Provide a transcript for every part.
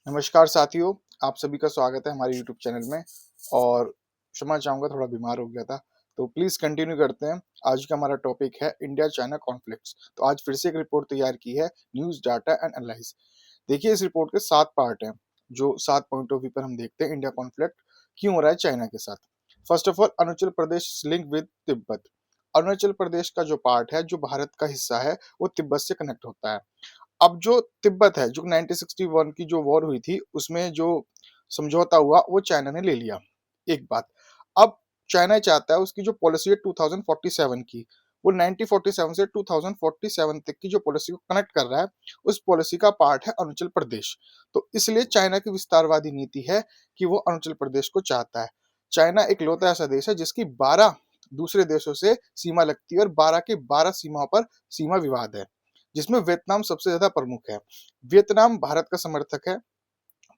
नमस्कार साथियों, आप सभी का स्वागत है हमारे यूट्यूब चैनल में। और क्षमा चाहूँगा, थोड़ा बीमार हो गया था, तो प्लीज़ कंटिन्यू करते हैं। आज का हमारा टॉपिक है इंडिया चाइना कॉन्फ्लिक्ट्स। तो आज फिर से एक रिपोर्ट तैयार की है, न्यूज़, डाटा एंड एनालाइज़। देखिए, इस रिपोर्ट के 7 पार्ट हैं, जो 7 पॉइंट ऑफ व्यू पर हम देखते हैं इंडिया कॉन्फ्लिक्ट क्यों हो रहा है चाइना के साथ। First of all, Arunachal Pradesh link with Tibet. Arunachal Pradesh का जो पार्ट है, जो भारत का हिस्सा है, वो तिब्बत से कनेक्ट होता है। अब जो तिब्बत है, जो 1961 की जो वॉर हुई थी, उसमें जो समझौता हुआ, वो चाइना ने ले लिया। एक बात। अब चाइना चाहता है उसकी जो पॉलिसी है 2047 की, वो 1947 से 2047 तक की जो पॉलिसी को कनेक्ट कर रहा है, उस पॉलिसी का पार्ट है अरुणाचल प्रदेश। तो इसलिए चाइना की विस्तारवादी नीति है कि वो अरुणाचल प्रदेश को चाहता है। चाइना इकलौता ऐसा देश है जिसकी 12 दूसरे देशों से सीमा लगती है और 12 के 12 सीमाओं पर सीमा विवाद है, जिसमें वियतनाम सबसे ज्यादा प्रमुख है। वियतनाम भारत का समर्थक है,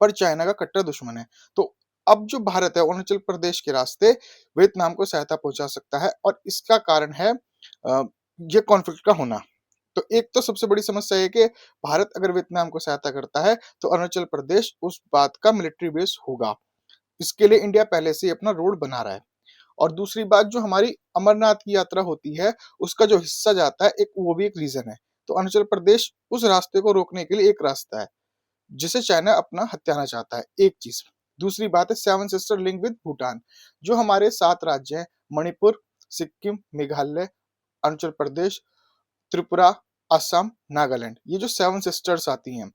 पर चाइना का कट्टर दुश्मन है। तो अब जो भारत है, अरुणाचल प्रदेश के रास्ते वियतनाम को सहायता पहुंचा सकता है, और इसका कारण है ये कॉन्फ्लिक्ट का होना। तो एक तो सबसे बड़ी समस्या है कि भारत अगर वियतनाम को सहायता करता है, तो अरुणाचल प्रदेश उस बात का मिलिट्री बेस होगा। इसके लिए इंडिया पहले से ही अपना रोड बना रहा है। और दूसरी बात, जो हमारी अमरनाथ की यात्रा होती है, उसका जो हिस्सा जाता है, एक वो भी एक रीजन है। तो अरुणाचल प्रदेश उस रास्ते को रोकने के लिए एक रास्ता है, जिसे चाइना अपना हथियाना चाहता है। एक चीज। दूसरी बात है seven sister link with Bhutan. जो हमारे 7 राज्य हैं, मणिपुर, सिक्किम, मेघालय, अरुणाचल प्रदेश, त्रिपुरा, असम, नागालैंड, ये जो सेवन सिस्टर्स आती हैं,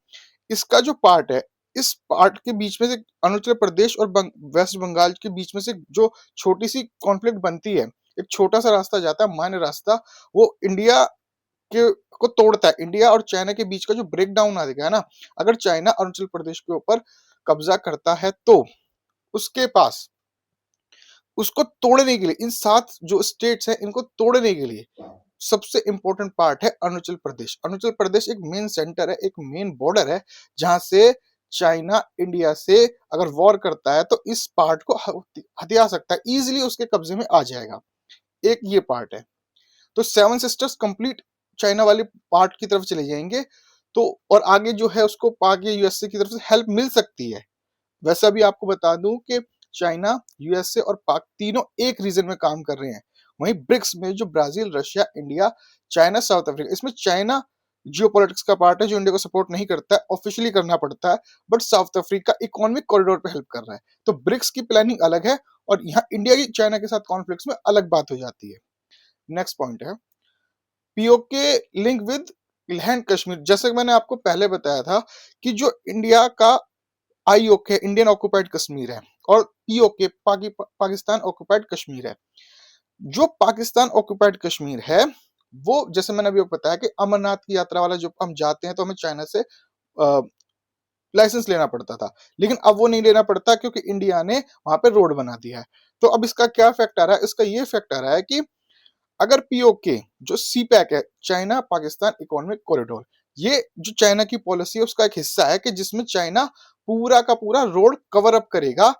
इसका जो पार्ट है, इस पार्ट के बीच में से अरुणाचल प्रदेश और वेस्ट बंगाल के बीच में से जो छोटी सी कॉन्फ्लिक्ट बनती है, एक छोटा सा रास्ता जाता है, मान्य रास्ता, वो इंडिया के को तोड़ता है। इंडिया और चाइना के बीच का जो ब्रेक डाउन आ गया ना, अगर चाइना अरुणाचल प्रदेश के ऊपर कब्जा करता है, तो उसके पास उसको तोड़ने के लिए, इन 7 जो स्टेट्स हैं, इनको तोड़ने के लिए सबसे इंपॉर्टेंट पार्ट है अरुणाचल प्रदेश। अरुणाचल प्रदेश एक मेन सेंटर है, एक मेन बॉर्डर है, जहां से चाइना इंडिया से अगर वॉर करता है, तो इस पार्ट को हथिया सकता है, इजीली उसके कब्जे में आ जाएगा। एक ये पार्ट है। तो सेवन सिस्टर्स कंप्लीट चाइना वाले पार्ट की तरफ चले जाएंगे, तो और आगे जो है उसको आगे यूएसए की तरफ से हेल्प मिल सकती है। वैसा भी आपको बता दूं कि चाइना, यूएसए और पाक तीनों एक रीजन में काम कर रहे हैं। वहीं ब्रिक्स में जो Brazil, Russia, India, China, south Africa, इसमें चाइना जियोपॉलिटिक्स का पार्ट है, जो इंडिया को सपोर्ट नहीं करता है, ऑफिशियली करना पड़ता है, but south Africa economic corridor पे हेल्प कर रहा है। तो ब्रिक्स की प्लानिंग अलग है, और यहाँ इंडिया की चाइना के साथ कॉन्फ्लिक्ट्स में अलग बात हो जाती है। नेक्स्ट पॉइंट है PoK link with land Kashmir. जैसे कि मैंने आपको पहले बताया था कि जो इंडिया का आईओके इंडियन ऑक्युपाइड कश्मीर है, और पीओके पाकिस्तान ऑक्युपाइड कश्मीर है। जो पाकिस्तान ऑक्युपाइड कश्मीर है, वो जैसे मैंने अभी बताया कि अमरनाथ की यात्रा वाला जब हम जाते हैं, तो हमें चाइना से लाइसेंस लेना पड़ता था, लेकिन अब वो नहीं लेना पड़ता, क्योंकि इंडिया ने वहां पे रोड बना दिया है। तो अब इसका क्या इफेक्ट आ रहा है? इसका ये इफेक्ट आ रहा है कि अगर पीओके जो सी पैक है, चाइना पाकिस्तान इकोनॉमिक कॉरिडोर, ये जो चाइना की पॉलिसी है, उसका एक हिस्सा है कि जिसमें चाइना पूरा का पूरा रोड कवर अप करेगा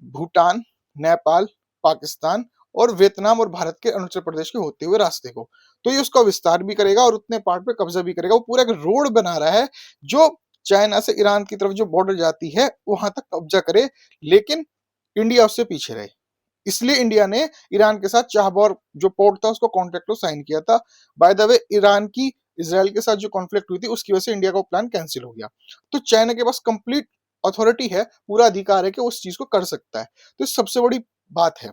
भूटान, नेपाल, पाकिस्तान और वियतनाम और भारत के अरुणाचल प्रदेश के होते हुए रास्ते को। तो ये उसका विस्तार भी करेगा और उतने पार्ट पे कब्जा भी करेगा। वो पूरा एक रोड बना रहा है, जो चाइना से ईरान की तरफ जो बॉर्डर जाती है, वहां तक कब्जा करे, लेकिन इंडिया उससे पीछे रहे। इसलिए इंडिया ने ईरान के साथ चाहबौर जो पोर्ट था, उसको कॉन्ट्रैक्ट को साइन किया था। बाय द वे, ईरान की इसराइल के साथ जो कॉन्फ्लिक्ट हुई थी, उसकी वजह से इंडिया का प्लान कैंसिल हो गया। तो चाइना के पास कंप्लीट अथॉरिटी है, पूरा अधिकार है कि उस चीज को कर सकता है। तो सबसे बड़ी बात है।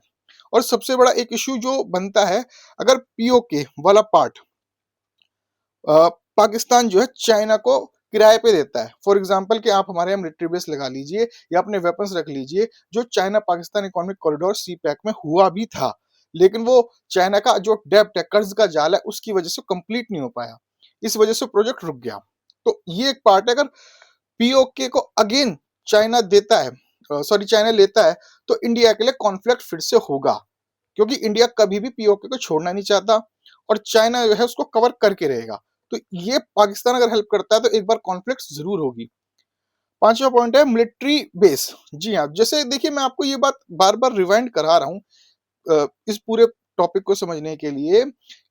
और सबसे बड़ा एक इश्यू जो बनता है, अगर पीओके वाला पार्ट पाकिस्तान जो है चाइना को किराए पे देता है, फॉर एग्जांपल कि आप हमारे यहाँ मिलिट्री बेस लगा लीजिए या अपने वेपन्स रख लीजिए, जो चाइना पाकिस्तान इकोनॉमिक कॉरिडोर सी पैक में हुआ भी था, लेकिन वो चाइना का जो डेब्ट है, कर्ज का जाल है, उसकी वजह से कंप्लीट नहीं हो पाया। इस वजह से प्रोजेक्ट रुक गया। तो ये एक पार्ट है। अगर पीओके को अगेन चाइना देता है, सॉरी चाइना लेता है, तो इंडिया के लिए कॉन्फ्लिक्ट फिर से होगा, क्योंकि इंडिया कभी भी पीओके को छोड़ना नहीं चाहता, और चाइना जो है उसको कवर करके रहेगा। तो ये पाकिस्तान अगर हेल्प करता है, तो एक बार कॉन्फ्लिक्ट जरूर होगी। पांचवा पॉइंट है मिलिट्री बेस। जी हाँ, जैसे देखिए, मैं आपको ये बात बार बार रिवाइंड करा रहा हूँ इस पूरे टॉपिक को समझने के लिए,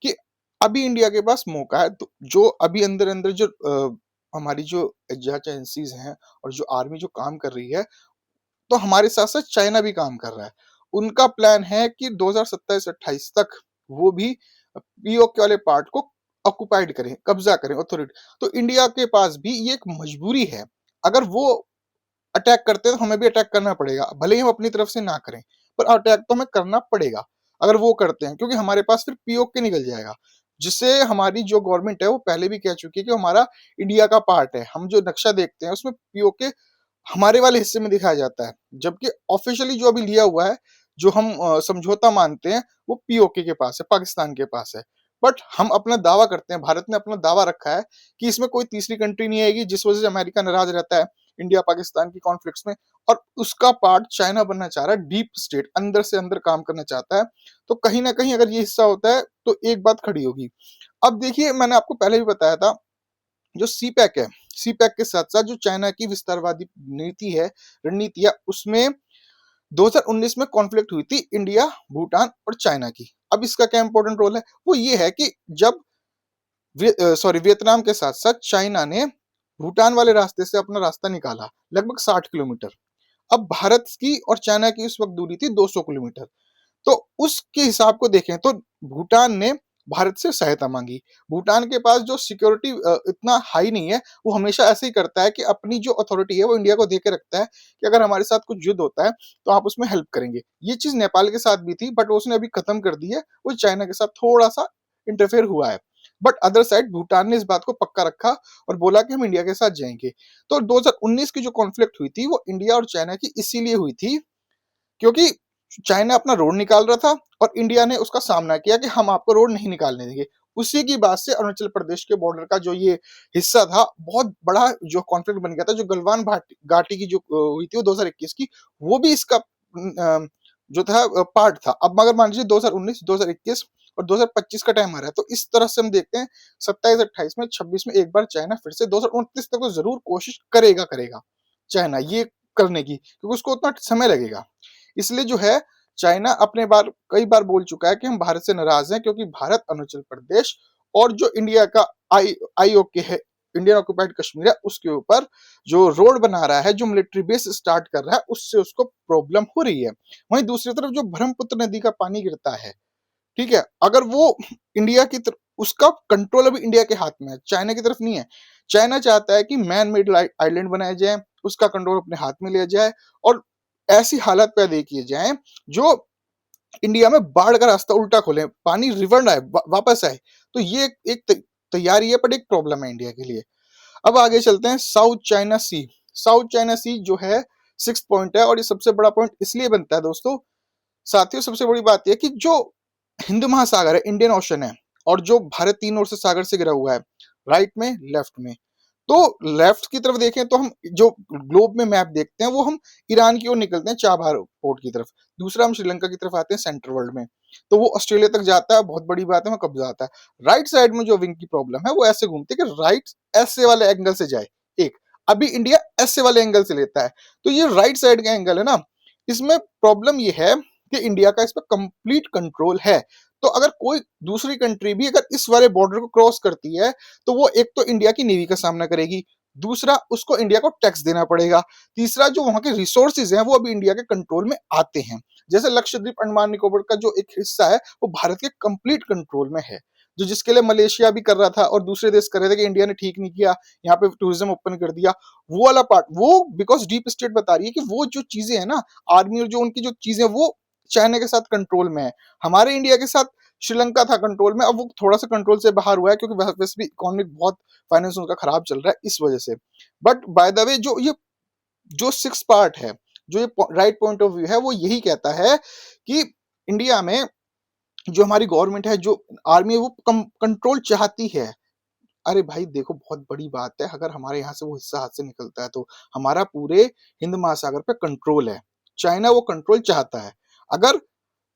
कि अभी इंडिया के पास मौका है। तो जो अभी अंदर अंदर जो हमारी जो एजेंसीज हैं और जो आर्मी जो काम कर रही है, तो हमारे साथ साथ चाइना भी काम कर रहा है। उनका प्लान है कि 2027-28 तक वो भी पीओके वाले पार्ट को ऑक्युपाइड करें, कब्जा करें, अथॉरिटी। तो इंडिया के पास भी ये एक मजबूरी है, अगर वो अटैक करते हैं तो हमें भी अटैक करना पड़ेगा, भले ही हम अपनी तरफ से ना करें, पर अटैक तो हमें करना पड़ेगा अगर वो करते हैं, क्योंकि हमारे पास फिर पीओके निकल जाएगा, जिससे हमारी जो गवर्नमेंट है वो पहले भी कह चुकी है कि हमारा इंडिया का पार्ट है। हम जो नक्शा देखते हैं उसमें पीओके हमारे वाले हिस्से में दिखाया जाता है, जबकि ऑफिशियली जो अभी लिया हुआ है, जो हम समझौता मानते हैं, वो पीओके के पास है, पाकिस्तान के पास है। बट हम अपना दावा करते हैं, भारत ने अपना दावा रखा है कि इसमें कोई तीसरी कंट्री नहीं आएगी, जिस वजह से अमेरिका नाराज रहता है इंडिया पाकिस्तान की कॉन्फ्लिक्ट्स में, और उसका पार्ट चाइना बनना चाह रहा है, डीप स्टेट, अंदर से अंदर काम करना चाहता है। तो कहीं ना कहीं अगर ये हिस्सा होता है तो एक बात खड़ी होगी। अब देखिए, मैंने आपको पहले भी बताया था, जो सी पैक है, सी पैक के साथ साथ जो चाइना की विस्तारवादी नीति है, रणनीति है, उसमें 2019 में कॉन्फ्लिक्ट हुई थी इंडिया, भूटान और चाइना की। अब इसका क्या इंपॉर्टेंट रोल है, वो ये है कि जब वियतनाम के साथ साथ चाइना ने भूटान वाले रास्ते से अपना रास्ता निकाला, लगभग 60 किलोमीटर। अब भारत की और चाइना की उस वक्त दूरी थी 200 किलोमीटर। तो उसके हिसाब को देखें तो भूटान ने भारत से सहायता मांगी। भूटान के पास जो सिक्योरिटी इतना हाई नहीं है, वो हमेशा ऐसे ही करता है कि अपनी जो अथॉरिटी है वो इंडिया को दे के रखता है कि अगर हमारे साथ कुछ युद्ध होता है तो आप उसमें हेल्प करेंगे। ये चीज नेपाल के साथ भी थी, बट उसने अभी खत्म कर दी है, वो चाइना के साथ थोड़ा सा इंटरफेयर हुआ है। बट अदर साइड भूटान ने इस बात को पक्का रखा और बोला कि हम इंडिया के साथ जाएंगे। तो 2019 की जो कॉन्फ्लिक्ट हुई थी वो इंडिया और चाइना की इसीलिए हुई थी क्योंकि चाइना अपना रोड निकाल रहा था और इंडिया ने उसका सामना किया कि हम आपको रोड नहीं निकालने देंगे। उसी की बात से अरुणाचल प्रदेश के बॉर्डर का जो ये हिस्सा था, बहुत बड़ा जो कॉन्फ्लिक्ट बन गया था, जो गलवान घाटी की जो हुई थी वो 2021 की, वो भी इसका जो था पार्ट था। अब मगर मान लीजिए 2019, 2021 और 2025 का टाइम आ रहा है, तो इस तरह से हम देखते हैं 27, 28 में, 26 में एक बार चाइना फिर से 2029 तक तो जरूर कोशिश करेगा करेगा चाइना ये करने की, क्योंकि उसको उतना समय लगेगा। इसलिए जो है, चाइना अपने बार कई बार बोल चुका है कि हम भारत से नाराज हैं, क्योंकि भारत अरुणाचल प्रदेश और जो इंडिया का आईओके है, इंडियन ऑक्युपाइड कश्मीर है, उसके ऊपर जो रोड बना रहा है, जो मिलिट्री बेस स्टार्ट कर रहा है, उससे उसको प्रॉब्लम हो रही है। वहीं दूसरी तरफ जो ब्रह्मपुत्र नदी का पानी गिरता है, ठीक है, अगर वो इंडिया की तरफ, उसका कंट्रोल अभी इंडिया के हाथ में है, चाइना की तरफ नहीं है। चाइना चाहता है कि मैन मेड आइलैंड बनाए जाए, उसका कंट्रोल अपने हाथ में लिया जाए और ऐसी हालत पैदा किए जाए जो इंडिया में बाढ़ का रास्ता उल्टा खोले, पानी रिवर्न आए, वापस आए। तो ये एक तैयारी है, पर एक प्रॉब्लम है इंडिया के लिए। अब आगे चलते हैं, साउथ चाइना सी। साउथ चाइना सी जो है 6 पॉइंट है, और ये सबसे बड़ा पॉइंट इसलिए बनता है दोस्तों, साथियों, सबसे बड़ी बात यह कि जो हिंद महासागर है, इंडियन ओशन है, और जो भारत 3 ओर से सागर से घिरा हुआ है, राइट में, लेफ्ट में। तो लेफ्ट की तरफ देखें तो हम जो ग्लोब में मैप देखते हैं वो हम ईरान की ओर निकलते हैं, चाबहार पोर्ट की तरफ। दूसरा हम श्रीलंका की तरफ आते हैं, सेंट्रल वर्ल्ड में। तो वो ऑस्ट्रेलिया तक जाता है, बहुत बड़ी बात है, वहां कब्जा आता है। राइट साइड में जो विंग की प्रॉब्लम है, वो ऐसे घूमती है कि राइट ऐसे वाले एंगल से जाए। एक अभी इंडिया ऐसे वाले एंगल से लेता है, तो ये राइट साइड का एंगल है ना, इसमें प्रॉब्लम ये है कि इंडिया का इस पर कंप्लीट कंट्रोल है। तो अगर कोई दूसरी कंट्री भी अगर इस वाले बॉर्डर को क्रॉस करती है, तो वो एक तो इंडिया की नेवी का सामना करेगी, दूसरा उसको इंडिया को टैक्स देना पड़ेगा, तीसरा जो वहां के रिसोर्सेज हैं वो अभी इंडिया के कंट्रोल में आते हैं। जैसे लक्षद्वीप, अंडमान निकोबार का जो एक हिस्सा है, वो भारत के कंप्लीट कंट्रोल में है, जो जिसके लिए मलेशिया भी कर रहा था और दूसरे देश कर रहे थे कि इंडिया ने ठीक नहीं किया, यहाँ पे टूरिज्म ओपन कर दिया। वो वाला पार्ट, वो बिकॉज डीप स्टेट बता रही है कि वो जो चीजें है ना, आर्मी और जो उनकी जो चीजें, वो चाइना के साथ कंट्रोल में है। हमारे इंडिया के साथ श्रीलंका था कंट्रोल में, अब वो थोड़ा सा कंट्रोल से बाहर हुआ है, क्योंकि वैसे भी इकोनॉमिक बहुत फाइनेंस उनका खराब चल रहा है इस वजह से। बट बाय द वे, जो 6 पार्ट है, जो ये राइट पॉइंट ऑफ व्यू है, वो यही कहता है कि इंडिया में जो हमारी गवर्नमेंट है, जो आर्मी है, वो कंट्रोल चाहती है। अरे भाई देखो, बहुत बड़ी बात है, अगर हमारे यहाँ से वो हिस्सा हाथ से निकलता है तो हमारा पूरे हिंद महासागर पे कंट्रोल है। चाइना वो कंट्रोल चाहता है। अगर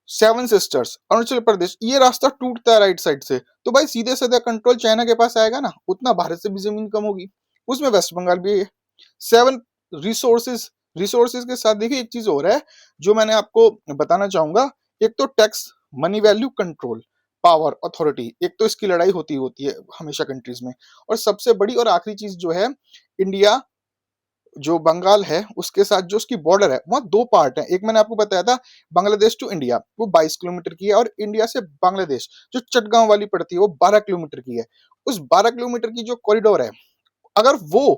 7 सिस्टर्स, अरुणाचल प्रदेश, ये रास्ता टूटता है राइट साइड से, तो भाई सीधे सीधे कंट्रोल चाइना के पास आएगा ना, उतना भारत से भी जमीन कम होगी, उसमें वेस्ट बंगाल भी है। 7 रिसोर्सेज, रिसोर्सेज के साथ देखिए एक चीज और है जो मैंने आपको बताना चाहूंगा। एक तो tax, money value control, power, authority, एक तो इसकी लड़ाई होती है हमेशा कंट्रीज में। और सबसे बड़ी और आखिरी चीज जो है, इंडिया जो बंगाल है उसके साथ जो उसकी बॉर्डर है, वहां दो पार्ट है। एक मैंने आपको बताया था बांग्लादेश टू इंडिया, वो 22 किलोमीटर की है, और इंडिया से बांग्लादेश जो चटगांव वाली पड़ती है वो 12 किलोमीटर की है। उस 12 किलोमीटर की जो कॉरिडोर है, अगर वो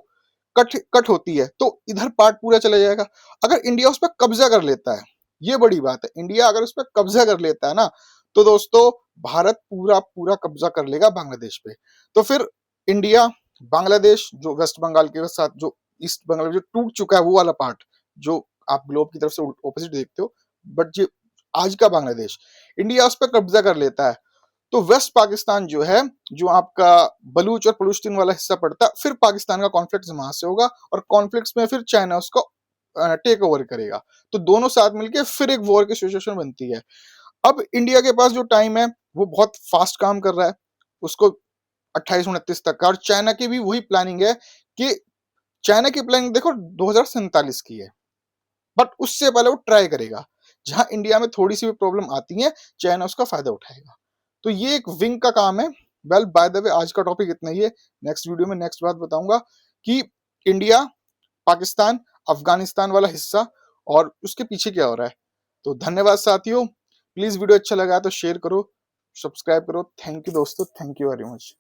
कट कट होती है तो इधर पार्ट पूरा चला जाएगा। अगर इंडिया उस पर कब्जा कर लेता है, ये बड़ी बात है, इंडिया अगर उस पर कब्जा कर लेता है ना, तो दोस्तों भारत पूरा पूरा कब्जा कर लेगा बांग्लादेश पे। तो फिर इंडिया, बांग्लादेश, जो वेस्ट बंगाल के साथ जो ईस्ट बंगाल जो टूट चुका है वो वाला पार्ट, जो आप ग्लोब की तरफ से ऑपोजिट देखते हो, बट ये आज का बांग्लादेश, इंडिया उस पर कब्जा कर लेता है, तो वेस्ट पाकिस्तान जो है, जो आपका बलूच और पलूस्तीन वाला हिस्सा पड़ता है, फिर पाकिस्तान का कॉन्फ्लिक्ट वहां से होगा, और कॉन्फ्लिक्ट में फिर चाइना उसको टेक ओवर करेगा। तो दोनों साथ मिलके फिर एक वॉर की सिचुएशन बनती है। अब इंडिया के पास जो टाइम है वो बहुत फास्ट काम कर रहा है, उसको 28-29 तक का, और चाइना की भी वही प्लानिंग है कि चाइना की प्लानिंग देखो 2047 की है, बट उससे पहले वो ट्राई करेगा। जहां इंडिया में थोड़ी सी भी प्रॉब्लम आती है, चाइना उसका फायदा उठाएगा। तो ये एक विंग का काम है। वेल बाय द वे, आज का टॉपिक इतना ही है। नेक्स्ट वीडियो में नेक्स्ट बात बताऊंगा कि इंडिया, पाकिस्तान, अफगानिस्तान वाला हिस्सा और उसके पीछे क्या हो रहा है। तो धन्यवाद साथियों, प्लीज वीडियो अच्छा लगा तो शेयर करो, सब्सक्राइब करो। थैंक यू दोस्तों, थैंक यू वेरी मच।